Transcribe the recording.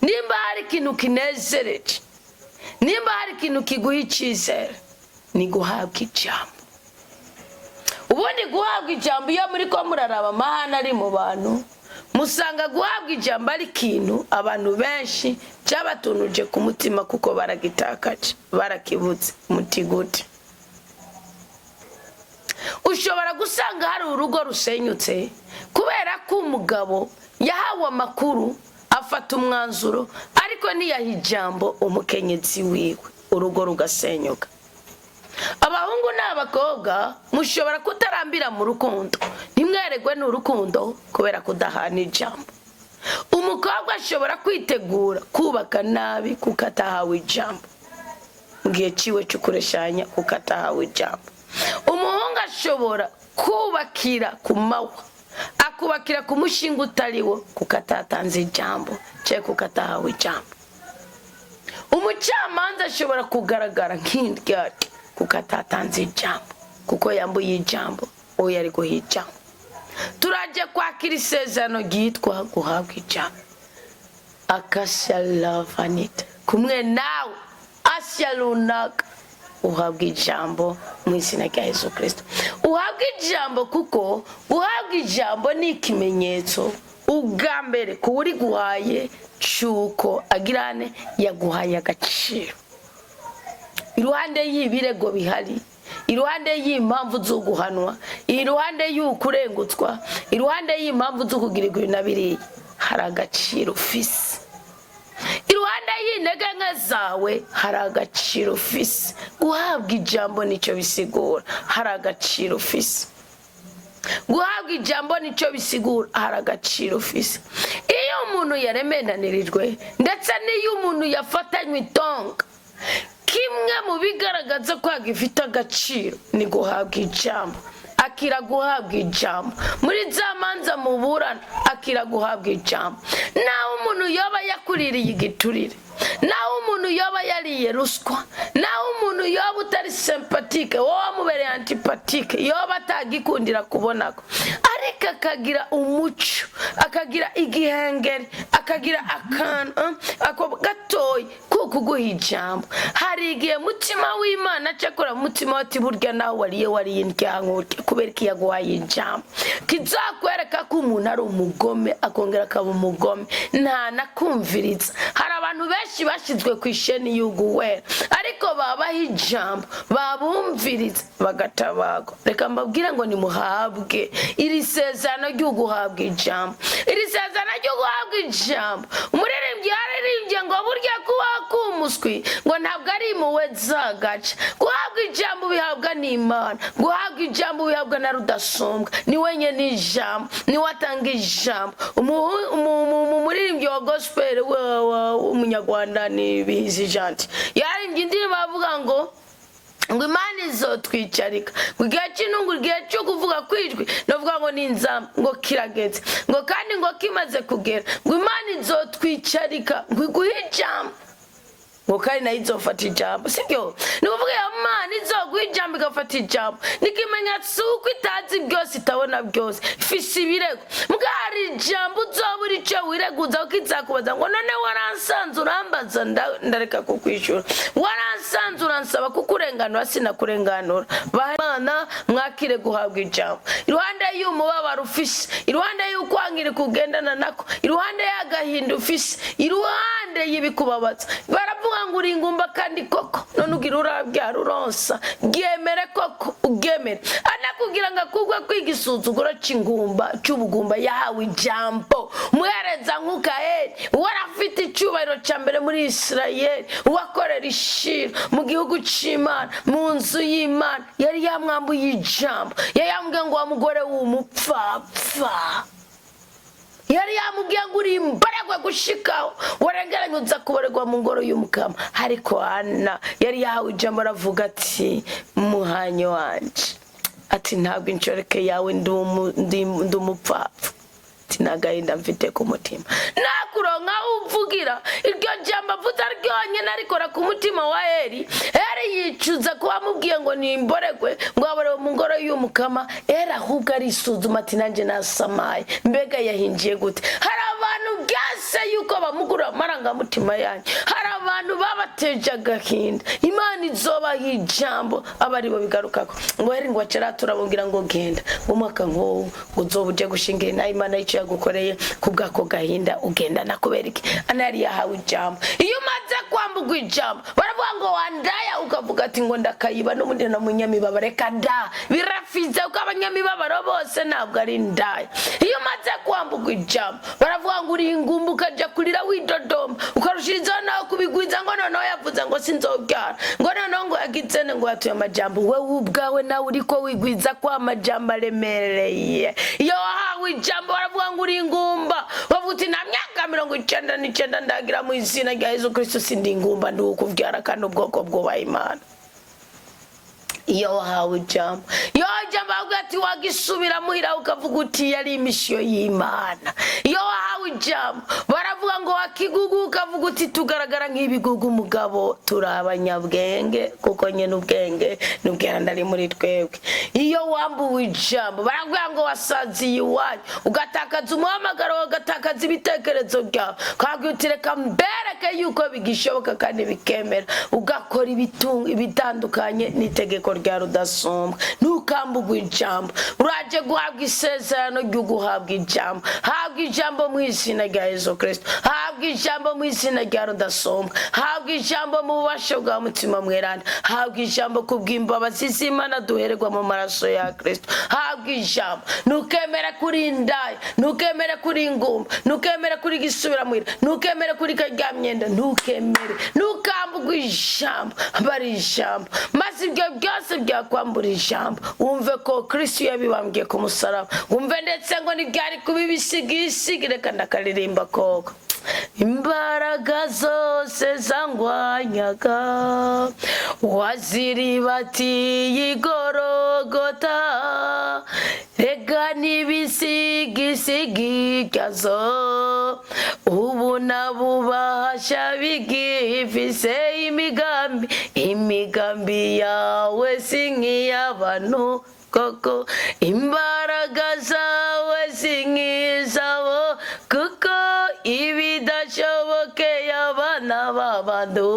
nimba hari ikintu kinezereje, nimba hari ikintu kiguha icyizere, ni guhabwa ijambo. Ubundi guhabwa ijambo iyo muri ko muraraba amahane ari mu bantu, musanga guhabwa ijambo ari ikintu abantu benshi cyabatunuje ku mutima kuko baragitakaje, barakibutse mutigute. Ushobora gusanga hari urugo rusenyutse kubera ko umugabo yahawe amakuru afata umwanzuro ariko ntiyaha ijambo umukenyezi wiwe, urugo rugasenyuka. Abahungu n'abakobwa mushobora kutarambira mu rukundo, ntimweregwe n'urukundo kubera kudahana ijambo. Umukobwa ashobora kwitegura kubaka nabi kuko atahawe ijambo, mu gihe ciwe cyo kureshanya kuko atahawe ijambo. Umuhungu ashobora kubakira ku mahwa, akubakira ku mushinga utariwo kuko atatanze ijambo cye kuko atahawe ijambo. Umucamanza ashobora kugaragara nk'indyarya kuko atatanze ijambo, kuko yambuye ijambo uwo yari guha ijambo. Turajya kwakira isezerano ryitwa guhabwa ijambo. Akasha love Anita, kumwe nawe asya runaka uhabwa ijambo mu izina rya Yesu Kristo. Uhabwa ijambo kuko uhabwa ijambo ni ikimenyetso ubwa mbere ku uri guhaye cyuko agirane yaguhaye agaciro. Iruhande y'ibirego bihari, iruhande y'impamvu zo guhanwa, iruhande y'ukurengutswa, iruhande y'impamvu zo kugirirwa ibinabiriye, hari agaciro ufise. Iruhande y'intege nke zawe hari agaciro ufise. Guhabwa ijambo nicyo bisigura, hari agaciro ufise. Guhabwa ijambo nicyo bisigura, hari agaciro ufise. Iyo umuntu yaremenanirijwe ndetse n'iyo umuntu yafatanywe itonga, kimwe mu bigaragaza ko agifite agaciro ni guhabwa ijambo. Akira guhabwa ijambo muri za manza muburana, akira guhabwa ijambo. Naho umuntu yoba yakuririye igiturire, naho umuntu yoba yariye ruswa, naho umuntu yoba utari sympathique, wowe mubereye antipathique, yoba atagikundira kubonako, ariko akagira umuco, akagira igihengeri, akagira akantu ako gatoyi ko kuguha ijambo. Hari igihe mutima w'Imana cyakora mutima wati burya nawe wariye indyankurye kubera ko yaguhaye ijambo. Kizakwereka ko umuntu ari umugome akongera akaba umugome, nta nakumviriza. Hari abantu benshi bashizwe ku isheni y'uguwera ariko babaha ijambo, babumviriza bagatabago. Reka mbabwira ngo nimuhabwe iri sezerano ryo guhabwa ijambo. Iri sezerano ryo guhabwa ijambo, umuririmbyi yaririmbye ngo burya kuba kumuswi ngo ntabwo ari muwe zagaca. Guhabwa ijambo bihabwa n'Imana, guhabwa ijambo bihabwa na Rudasumbwa, ni wenye n'ijambo, ni watanga ijambo. Umuririmbyi wa gospel w'umunyarwanda ni Bihizi Janti yaririmbye indirimbo avuga ngo Imana izotwicarika, ngo igihe cy'intungu, igihe cyo kuvuga kwijwi navuga ngo ninzamba ngo kirageze, ngo kandi ngo kimaze kugera, ngo Imana izotwicarika ngo iguhe ijambo, ngo kandi nayo izofata ijambo. Sibyo ni kuvuga Imana izoguha ijambo igafata ijambo, n'ikimenyetso uko itazi byose itabona byose, ifise ibirego. Mbwa hari ijambo uzobura icyo wireguza kuko izakubaza ngo none waransanze urambaza ndareka kukwishura, waransanze uransaba kukurenganura sinakurenganura. Bahana mwakire guhabwa ijambo. Iruhande y'umubabaro ufise, iruhande y'ukwangire kugendana nako, iruhande y'agahinda ufise, iruhande y'ibikubabaza, baravuga ngo uringumba kandi koko none ugira urabyara uronsa, gemere koko ugemere. Anakugira ngo akugwe kwigisuzuguro cy'ingumba cy'ubugumba yahawe ijambo. Muhereza nk'Ukaheli warafite icyubahiro cya mbere muri Isirayeli, uwakorera ishiro mu gihugu cy'Imana, mu nzu y'Imana, yari yamwambuye ijambo. Yayambwiye ngo wa mugore w'umupfapfa, yari yamubwiye ngo uri imbaragwe gushikaho warengeranye uza kuborerwa mu ngoro y'umukama. Ariko Ana yari yahawe ijambo, aravuga ati muhanyo wanje, ati ntabwo inshoreke yawe ndi umupfapfa, ati nagahinda mfite ku mutima. Nakuronka uvugira iryo jambo avuze ryonyine arikora ku mutima wa Eli yicuza kuba amubwiye ngo nimboregwe ngo abore mu ngoro y'umukama era ahubwo arisuzuma ati nanjye nasamaye mbega yahinjiye gute. Hari abantu byase yuko bamugura amarangamutima yanyu, hari abantu babateje agahinda, Imana izobaha ijambo abari bo bigarukako ngo heri ngo wacara turabubwira ngo genda umwaka ngo uzoba uje gushingira na Imana icyo yagukoreye kubwako gahinda ugenda nakubera iki anari yahawe ijambo. Iyo umaze kwambugwa ijambo baravuga ngo wandaya ukavuga ati ngo ndakayiba n'umundi na munyamibabaro reka da birafize uko abanyamibabaro bose ntabwo ari ndaya. Iyo umaze kwambugwa ijambo baravuga ngo uri ingumba ukaja kurira widodoma ukarushirizaho nawe kubigwiza ngo noneho yavuze ngo sinzobyara ngo noneho ngo yagitsene ngo yatuye amajambo wewe ubwawe nawe uriko wigwiza kwa amajambo aremereye. Iyo wahawe ijambo baravuga ngo uri ingumba bavuga uti na myaka 99 ndagira mu izina rya Yesu Kristo sindi ingumba ndi ukuvyara kandi ubwoko bwubaha Imana. Iyo wahawe ijambo bavuga ati wagisubira muhira ukavuga uti yari imishiyo y'Imana. Iyo wahawe ijambo baravuga ngo wakigugu ukavuga uti tugaragara nk'ibigugu umugabo turi abanyabwenge kuko nyene ubwenge n'ubwenge ari muri twebwe. Iyo wambuwe ijambo baravuga ngo wasaziye iwanyu ugatakaza umuhamagaro ugatakaza ibitekerezo byawe kavuga uti reka mbereke yuko bigishoboka kandi bikemera ugakora ibitandukanye n'itegeko rya rudasumbwa. Ntukambugwe ijambo uraje guhabwa isezerano ryo guhabwa ijambo. Habwa ijambo mu izina rya Yesu Kristo, habwa ijambo mu izina rya rudasumbwa, habwa ijambo mu bubasha bwa mutima mweranda, habwa ijambo kubw'imbabazi z'Imana duhererwa mu maraso ya Kristo. Habwa ijambo ntukemere kuri indaya, ntukemere kuri ingumba, ntukemere kuri gisubira muhira, ntukemere kuri karyamyenda, ntukambugwe ijambo bari ijambo maze ibyo byose byakwambura ijambo. Wumve ko Kristo yabibambye ku musaraba, wumve ndetse ngo ntibyari kubibisigisigi reka ndakaririmba koko. Imbaraga zose zangwanyaga waziribatiye igorogota rega n'ibisigisigi byazo ubu nabubasha bigifise imigambi yawe si nk'iy'abantu koko. Imbaraga zawe si nk'izabo kuko ibidashobokeye abana b'abantu